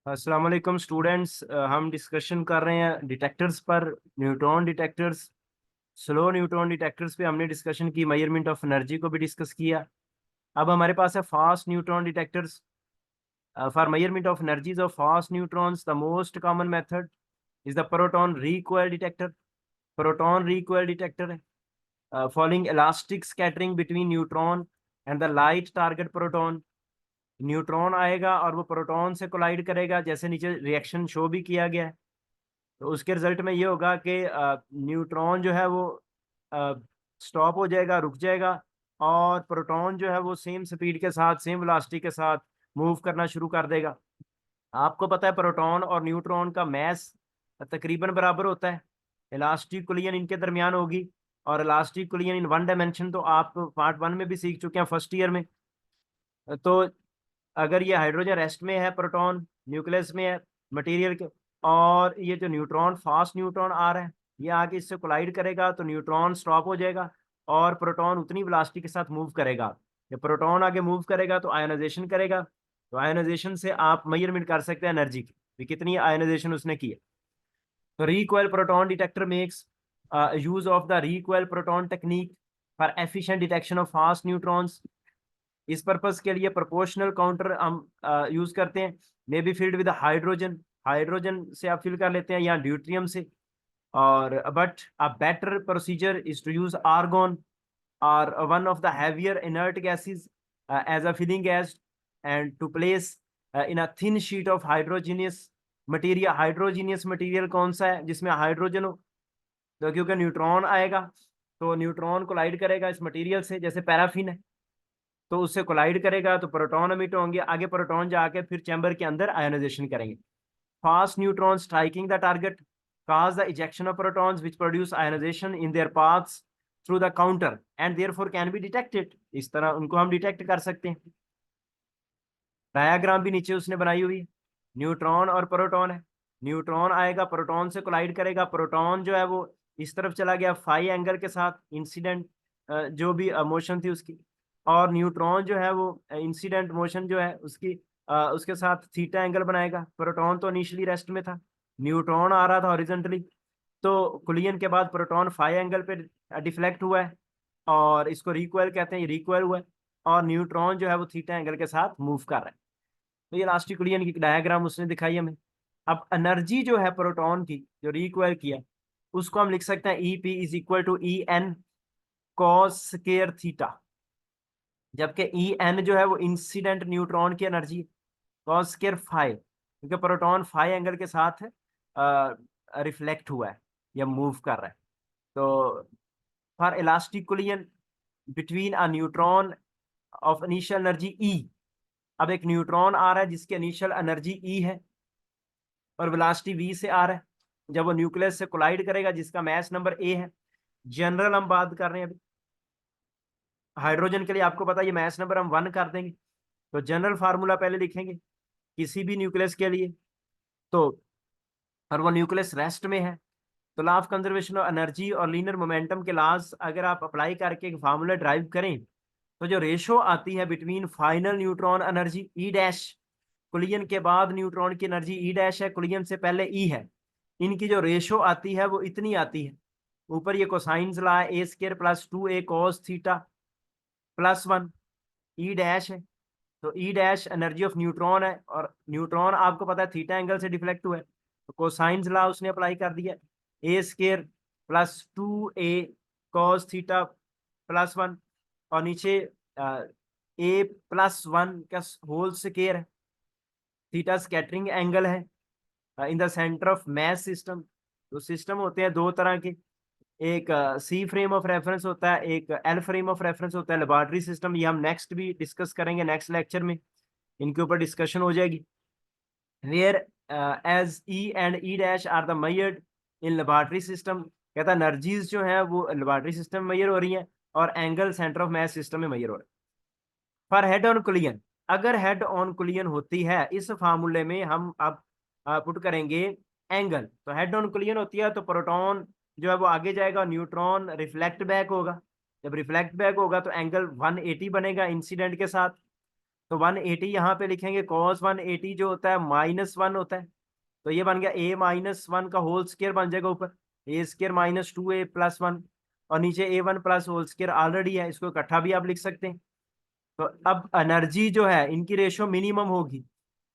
अस्सलाम वालेकुम स्टूडेंट्स। हम डिस्कशन कर रहे हैं डिटेक्टर्स पर। Neutron detectors, slow neutron detectors पे हमने डिस्कशन की, मेजरमेंट ऑफ एनर्जी को भी डिस्कस किया। अब हमारे पास है fast neutron detectors. For measurement of energies of fast neutrons the most common method is the proton recoil detector. Proton recoil detector है following elastic scattering between neutron and the light target proton. Neutron आएगा और वो proton से collide करेगा, जैसे नीचे reaction show भी किया गया है। तो उसके रिजल्ट में ये होगा कि न्यूट्रॉन जो है वो स्टॉप हो जाएगा, रुक जाएगा, और प्रोटॉन जो है वो सेम स्पीड के साथ, सेम वेलोसिटी के साथ मूव करना शुरू कर देगा। आपको पता है प्रोटॉन और न्यूट्रॉन का मैस तकरीबन बराबर होता है। इलास्टिक कोलिजन इनके दरमियान होगी, और elastic collision in one dimension तो आप पार्ट वन में भी सीख चुके हैं, फर्स्ट ईयर में। तो अगर ये हाइड्रोजन रेस्ट में है, प्रोटॉन न्यूक्लियस में है मटेरियल के, और ये जो न्यूट्रॉन, फास्ट न्यूट्रॉन आ रहा है, ये आके इससे कोलाइड करेगा, तो न्यूट्रॉन स्टॉप हो जाएगा और प्रोटॉन उतनी वेलोसिटी के साथ मूव करेगा। जब प्रोटॉन आगे मूव करेगा तो आयोनाइजेशन करेगा। तो आयोनाइजेशन से आप मेजरमेंट कर सकते हैं एनर्जी की, कि कितनी आयोनाइजेशन उसने की है। तो recoil proton detector makes use of the recoil proton technique for efficient detection of fast neutrons। इस पर्पस के लिए प्रोपोर्शनल काउंटर हम यूज करते हैं। May be filled with hydrogen, hydrogen से आप फिल कर लेते हैं या ड्यूट्रियम से। और but a better procedure is to use argon or one of the heavier inert gases as a filling gas, and to place in a thin sheet of hydrogenous material. Hydrogenous material कौन सा है? जिसमें hydrogen हो। तो क्योंकि neutron आएगा, तो neutron collide करेगा इस मटेरियल से, जैसे पैराफिन है, तो उससे कोलाइड करेगा तो प्रोटॉन एमिट होंगे, आगे प्रोटॉन जाके फिर चैम्बर के अंदर आयोनाइजेशन करेंगे। Fast neutron striking the target cause the ejection of protons which produce ionization in their paths through the counter and therefore can be detected। इस तरह उनको हम डिटेक्ट कर सकते हैं। डायाग्राम भी नीचे उसने बनाई हुई है। न्यूट्रॉन और प्रोटॉन है। न्यूट्रॉन आएगा, प्रोटॉन से कोलाइड करेगा, प्रोटॉन जो है वो इस तरफ चला गया फाई एंगल के साथ, इंसिडेंट जो भी मोशन थी उसकी। और न्यूट्रॉन जो है वो इंसिडेंट मोशन जो है उसकी उसके साथ थीटा एंगल बनाएगा। प्रोटॉन तो इनिशियली रेस्ट में था, न्यूट्रॉन आ रहा था हॉरिजॉन्टली, तो कोलिजन के बाद प्रोटॉन फाई एंगल पे डिफ्लेक्ट हुआ है, और इसको रिकॉइल कहते हैं, रिकॉइल हुआ है। और न्यूट्रॉन जो है वो थीटा एंगल के साथ मूव कर रहा है। तो ये इलास्टिक कोलिजन की डायग्राम उसने दिखाई हमें। अब एनर्जी जो है प्रोटॉन की जो रिक्वायर किया, उसको हम लिख सकते हैं E P is equal to E N cos square theta. जबकि ई एन जो है वो इंसिडेंट न्यूट्रॉन की एनर्जी, कॉस स्केयर फाइव, क्योंकि प्रोटॉन फाइव एंगल के साथ रिफ्लेक्ट हुआ है या मूव कर रहा है। तो for elastic collision between a neutron of initial energy E, अब एक न्यूट्रॉन आ रहा है जिसकी इनिशियल एनर्जी ई है और वेलोसिटी वी से आ रहा है। जब वो न्यूक्लियस से कोलाइड करेगा जिसका मास नंबर ए है, जनरल हम बात कर रहे हैं अभी। हाइड्रोजन के लिए आपको पता है ये मास नंबर हम वन कर देंगे, तो जनरल फार्मूला पहले लिखेंगे किसी भी न्यूक्लियस के लिए। तो और वो न्यूक्लियस रेस्ट में है, तो law of conservation of energy और लीनियर मोमेंटम के लॉज अगर आप अप्लाई करके एक फार्मूला ड्राइव करें, तो जो रेशो आती है between final neutron energy E dash, collision के बाद न्यूट्रॉन की एनर्जी ई डैश है, कोलिजन से पहले ई है, इनकी जो रेशो आती है वो इतनी आती है। ऊपर ये कोसाइंस ला है, a square plus two a cos theta plus one, E dash है। तो E dash energy of neutron है, और न्यूट्रॉन आपको पता है थीटा एंगल से डिफ्लेक्ट हुआ है, तो कोसाइंस ला उसने अप्लाई कर दिया, ए square plus two a cos theta plus one, और नीचे ए प्लस वन का होल स्केयर है, थीटा स्कैटरिंग एंगल है in the centre of mass system. तो सिस्टम होते हैं दो तरह के, एक सी फ्रेम ऑफ रेफरेंस होता है, एक एल फ्रेम ऑफ रेफरेंस होता है। लेबोरेटरी सिस्टम ये हम नेक्स्ट भी डिस्कस करेंगे, नेक्स्ट लेक्चर में इनके ऊपर डिस्कशन हो जाएगी। Whereas E and E dash are the measured in laboratory system, कहता है एनर्जीज जो है वो लेबोरेटरी सिस्टम में मेजर हो रही हैं, और angle centre of mass system में मेजर हो रहा है। फॉर हेड ऑन कोलिजन, अगर हेड ऑन कोलिजन होती है, इस फार्मूले में हम अब पुट करेंगे एंगल। तो हेड ऑन कोलिजन होती है तो प्रोटॉन जो है वो आगे जाएगा, न्यूट्रॉन रिफ्लेक्ट बैक होगा। जब रिफ्लेक्ट बैक होगा तो एंगल 180 बनेगा इंसिडेंट के साथ। तो 180 यहाँ पे लिखेंगे, cos 180 जो होता है -1 होता है, तो ये बन गया a-1 का होल स्क्वायर बन जाएगा ऊपर, a² - 2a+1, और नीचे a1 plus whole square already है, इसको इकट्ठा भी आप लिख सकते हैं। तो अब एनर्जी जो है इनकी रेशो मिनिमम होगी,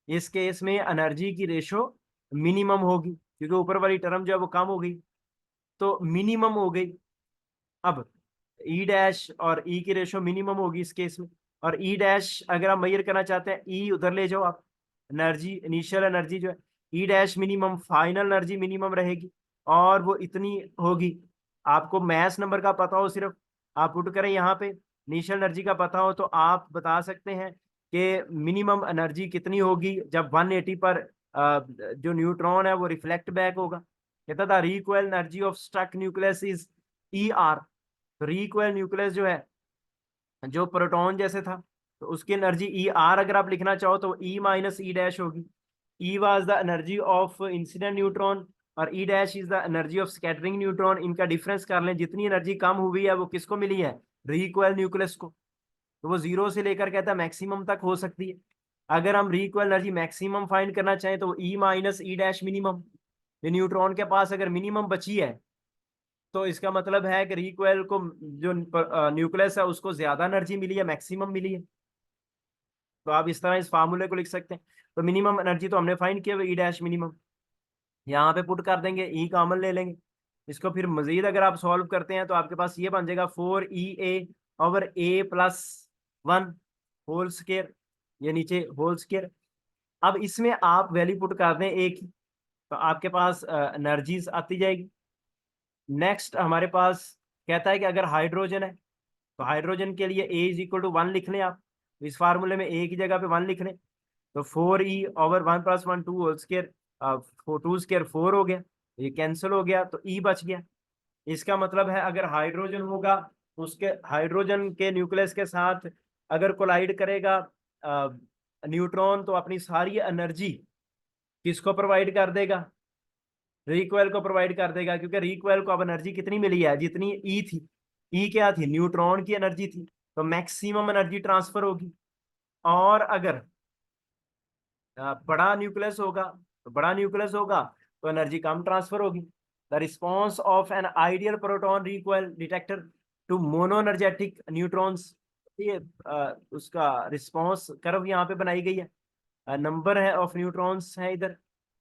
इस केस में एनर्जी की रेशो मिनिमम होगी क्योंकि ऊपर वाली टर्म जो है वो कम हो गई, तो मिनिमम हो गई। अब ई डैश और ई की रेशो मिनिमम होगी इस केस में, और ई डैश अगर आप मेजर करना चाहते हैं ई उधर ले जाओ आप, एनर्जी इनिशियल एनर्जी जो है ई dash minimum, final energy minimum रहेगी, और वो इतनी होगी। आपको मैथ्स नंबर का पता हो, सिर्फ आप पुट करें यहाँ पे, इनिशियल एनर्जी का पता हो, तो आप बता सकते हैं कि मिनिमम एनर्जी कितनी होगी जब 180 पर जो न्यूट्रॉन है वो रिफ्लेक्ट बैक होगा। कहता था recoil energy of struck nucleus is ER। तो रिकॉइल न्यूक्लियस जो है जो प्रोटॉन जैसे था, तो उसकी एनर्जी ER अगर आप लिखना चाहो तो E - E' होगी। E was the energy of incident neutron और E dash is the energy of scattering neutron. इनका डिफरेंस कर लें, जितनी एनर्जी कम हुई है वो किसको मिली है, रिकॉइल न्यूक्लियस को। तो वो 0 से लेकर कहता है मैक्सिमम तक हो सकती है। अगर हम रिकॉइल एनर्जी मैक्सिमम फाइंड करना चाहें तो E - E' मिनिमम, ये न्यूट्रॉन के पास अगर मिनिमम बची है तो इसका मतलब है कि रिकॉइल को जो न्यूक्लियस है उसको ज्यादा एनर्जी मिली है, मैक्सिमम मिली है। तो आप इस तरह इस फार्मूले को लिख सकते हैं। तो मिनिमम एनर्जी तो हमने फाइंड किया ई डैश मिनिमम, यहाँ पे पुट कर देंगे, ई कॉमन ले लेंगे। इसको फिर मजीद अगर आप सॉल्व करते हैं तो आपके पास ये बन जाएगा 4EA/A+1 होल स्क्वायर, ये नीचे होल स्क्वायर। अब इसमें आप वैल्यू पुट कर दें ए की, तो आपके पास एनर्जीज आती जाएगी। नेक्स्ट हमारे पास कहता है कि अगर हाइड्रोजन है तो हाइड्रोजन के लिए A = 1 लिख लें आप, इस फार्मूले में ए की जगह पे 1 लिख लें, तो 4E/1+1 2 होल स्क्वायर, 2 स्क्वायर 4 हो गया, ये कैंसिल हो गया तो E बच गया। इसका मतलब है अगर हाइड्रोजन होगा, उसके हाइड्रोजन के न्यूक्लियस के साथ अगर कोलाइड करेगा न्यूट्रॉन, तो अपनी सारी एनर्जी किसको प्रोवाइड कर देगा, रिकॉइल को प्रोवाइड कर देगा, क्योंकि रिकॉइल को अब एनर्जी कितनी मिली है, जितनी ई थी। ई क्या थी, न्यूट्रॉन की एनर्जी थी, तो मैक्सिमम एनर्जी ट्रांसफर होगी। और अगर बड़ा न्यूक्लियस होगा, तो बड़ा न्यूक्लियस होगा तो एनर्जी कम ट्रांसफर होगी। The response of an ideal proton recoil detector to monoenergetic neutrons, ये उसका रिस्पॉन्स कर्व यहाँ पे बनाई गई है, नंबर है ऑफ न्यूट्रॉन्स है इधर,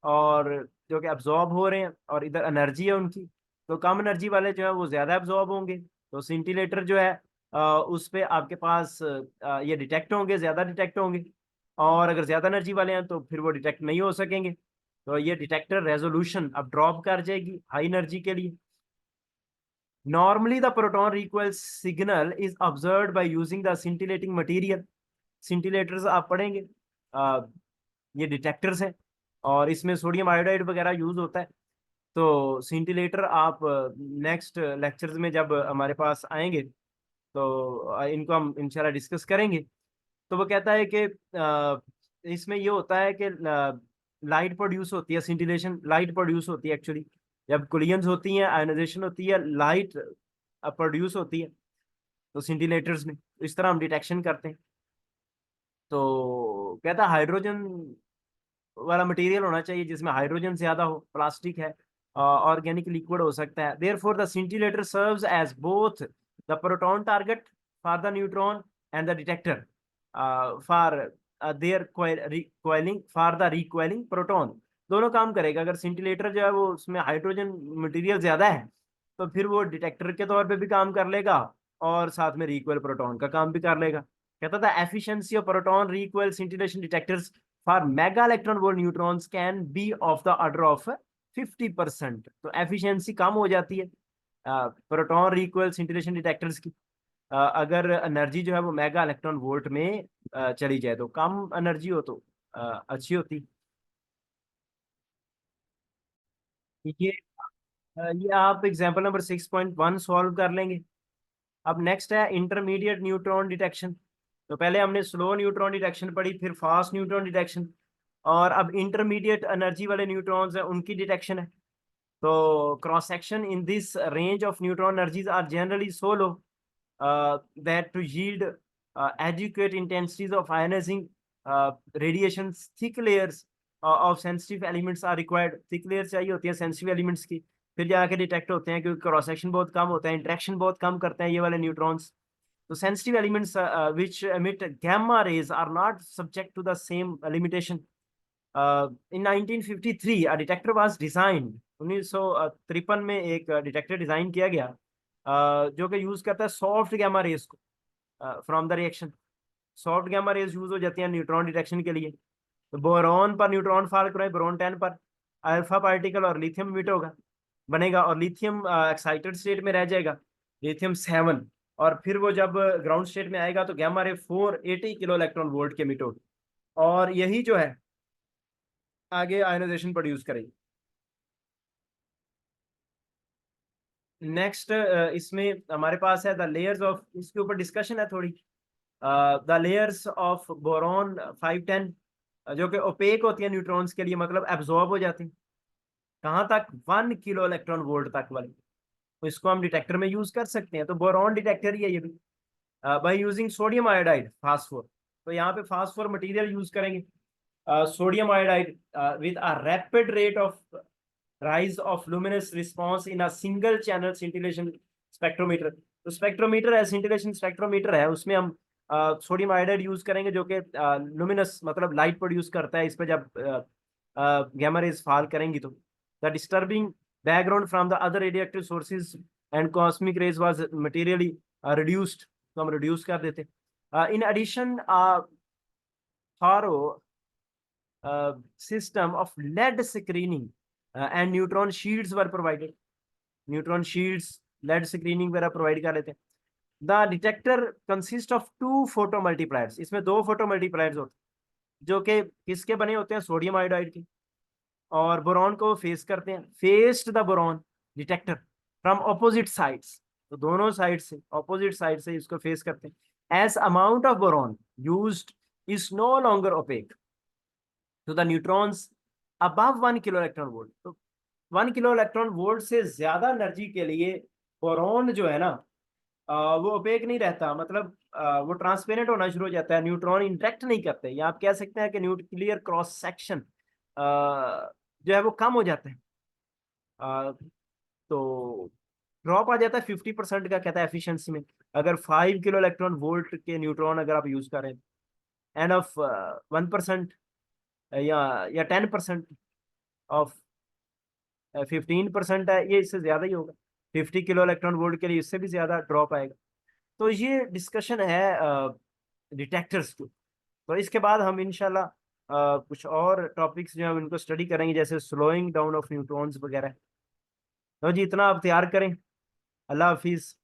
और जो कि अब्जॉर्ब हो रहे हैं, और इधर एनर्जी है उनकी, तो कम एनर्जी वाले जो है वो ज्यादा अब्जॉर्ब होंगे, तो सिंटिलेटर जो है उस पे आपके पास ये डिटेक्ट होंगे, ज्यादा डिटेक्ट होंगे। और अगर ज्यादा एनर्जी वाले हैं तो फिर वो डिटेक्ट नहीं हो सकेंगे, तो ये डिटेक्टर रेजोल्यूशन अब ड्रॉप कर जाएगी हाई एनर्जी के लिए। Normally the proton recoil signal is observed by using the scintillating material. Scintillators आप पढ़ेंगे, ये डिटेक्टर्स हैं, और इसमें सोडियम आयोडाइड वगैरह यूज होता है। तो सिंटिलेटर आप नेक्स्ट लेक्चर्स में जब हमारे पास आएंगे तो इनको हम इंशाल्लाह डिस्कस करेंगे। तो वो कहता है कि इसमें ये होता है कि लाइट प्रोड्यूस होती है, सिंटिलेशन लाइट प्रोड्यूस होती है एक्चुअली, जब कोलिजन्स होती हैं, आयोनाइजेशन होती है, लाइट प्रोड्यूस होती है, तो सिंटिलेटर्स में इस तरह हम डिटेक्शन करते हैं। तो कहता है हाइड्रोजन वाला मटेरियल होना चाहिए जिसमें हाइड्रोजन ज्यादा हो, प्लास्टिक है, ऑर्गेनिक लिक्विड हो सकता है। Therefore the scintillator serves as both the proton target for the neutron and the detector for their coiling for the recoiling proton. दोनों काम करेगा। अगर सिंटिलेटर जो है वो उसमें हाइड्रोजन मटेरियल ज्यादा है तो फिर वो डिटेक्टर के तौर पे भी काम कर लेगा और साथ में रिकॉइल प्रोटॉन का काम भी कर लेगा। कहता था efficiency of proton recoil scintillation detectors for mega electron volt neutrons can be of the order of 50%। तो एफिशिएंसी कम हो जाती है प्रोटॉन रिकॉइल सिंटिलेशन डिटेक्टर्स की, अगर एनर्जी जो है वो मेगा इलेक्ट्रॉन वोल्ट में चली जाए, तो कम एनर्जी हो तो अच्छी होती। ये ये आप एग्जांपल नंबर 6.1 सॉल्व कर लेंगे। अब नेक्स्ट है इंटरमीडिएट न्यूट्रॉन डिटेक्शन। तो पहले हमने स्लो न्यूट्रॉन डिटेक्शन पढ़ी, फिर फास्ट न्यूट्रॉन डिटेक्शन, और अब इंटरमीडिएट एनर्जी वाले न्यूट्रॉन्स हैं उनकी डिटेक्शन है। तो cross section in this range of neutron energies are generally so low that to yield adequate intensities of ionizing radiations, thick layers of sensitive elements are required. thick layers चाहिए होती है sensitive elements की, फिर जाके detect होते हैं क्योंकि cross section बहुत कम होता है, इंटरेक्शन बहुत कम करते हैं ये वाले न्यूट्रॉन्स. तो sensitive elements which emit gamma rays are not subject to the same limitation. In 1953 a detector was designed. 1953 में एक डिटेक्टर डिजाइन किया गया जो कि यूज करता है सॉफ्ट गैमा रेज को from the reaction. Soft gamma rays use हो जाती है न्यूट्रॉन डिटेक्शन के लिए. तो बोरॉन पर न्यूट्रॉन फाल करें, बोरॉन 10 पर अल्फा पार्टिकल और लिथियम मिट होगा बनेगा, और लिथियम एक्साइटेड स्टेट में रह जाएगा, लिथियम 7. और फिर वो जब ग्राउंड स्टेट में आएगा तो गैमा रे 480 किलो इलेक्ट्रॉन वोल्ट के मिट होगी, और यही जो है आगे आयनाइजेशन प्रोड्यूस करेगी. नेक्स्ट इसमें हमारे पास है द लेयर्स ऑफ, इसके ऊपर डिस्कशन है थोड़ी. द लेयर्स ऑफ बोरॉन 510 जो कि ओपेक होती है न्यूट्रॉन्स के लिए, मतलब एब्जॉर्ब हो जाती है. कहाँ तक? 1 किलो इलेक्ट्रॉन वोल्ट तक वाली. तो इसको हम डिटेक्टर में यूज कर सकते हैं. तो बोरॉन डिटेक्टर ही है ये भी. By using sodium iodide phosphor. तो यहाँ पे फास्फोर मटेरियल यूज करेंगे, sodium iodide with a rapid rate of rise of luminous response in a single channel scintillation spectrometer. तो स्पेक्ट्रोमीटर है, scintillation स्पेक्ट्रोमीटर है, उसमें हम सोडियम आयोडाइड यूज करेंगे जो कि लुमिनस मतलब लाइट प्रोड्यूस करता है इस पे जब गैमा रेज फॉल करेंगी. तो the disturbing background from the other radioactive sources and cosmic rays was materially reduced. तो हम रिड्यूस कर देते. In addition thorough system of lead screening and neutron shields were provided. Neutron shields, lead screening वगैरह provide कर लेते हैं. The detector consists of 2 photomultipliers. इसमें 2 photomultipliers होते हैं जो कि किसके बने होते हैं? सोडियम आयोडाइड के. और बोरॉन को फेस करते हैं, faced the boron detector from opposite sides. तो दोनों साइड से, ऑपोजिट साइड से इसको फेस करते हैं. As amount of boron used is no longer opaque to the neutrons above 1 kilo electron volt. तो 1 किलो इलेक्ट्रॉन वोल्ट से ज्यादा एनर्जी के लिए बोरॉन जो है ना वो ओपेक नहीं रहता, मतलब वो ट्रांसपेरेंट होना शुरू हो जाता है, न्यूट्रॉन इंटरेक्ट नहीं करते. या आप कह सकते हैं कि न्यूक्लियर क्रॉस सेक्शन जो है वो कम हो जाता है. तो ड्रॉप आ जाता है 50% का, कहता है एफिशिएंसी में. अगर 5 किलो इलेक्ट्रॉन वोल्ट के न्यूट्रॉन अगर आप यूज करें एंड ऑफ 1% या 10% ऑफ 15% है, ये इससे ज्यादा ही होगा. 50 किलो इलेक्ट्रॉन वोल्ट के लिए इससे भी ज्यादा ड्रॉप आएगा. तो ये डिस्कशन है डिटेक्टर्स की. तो इसके बाद हम इंशाल्लाह कुछ और टॉपिक्स जो हम इनको स्टडी करेंगे जैसे स्लोइंग डाउन ऑफ न्यूट्रॉन्स वगैरह. तो जी इतना आप तैयार करें. अल्लाह हाफिज.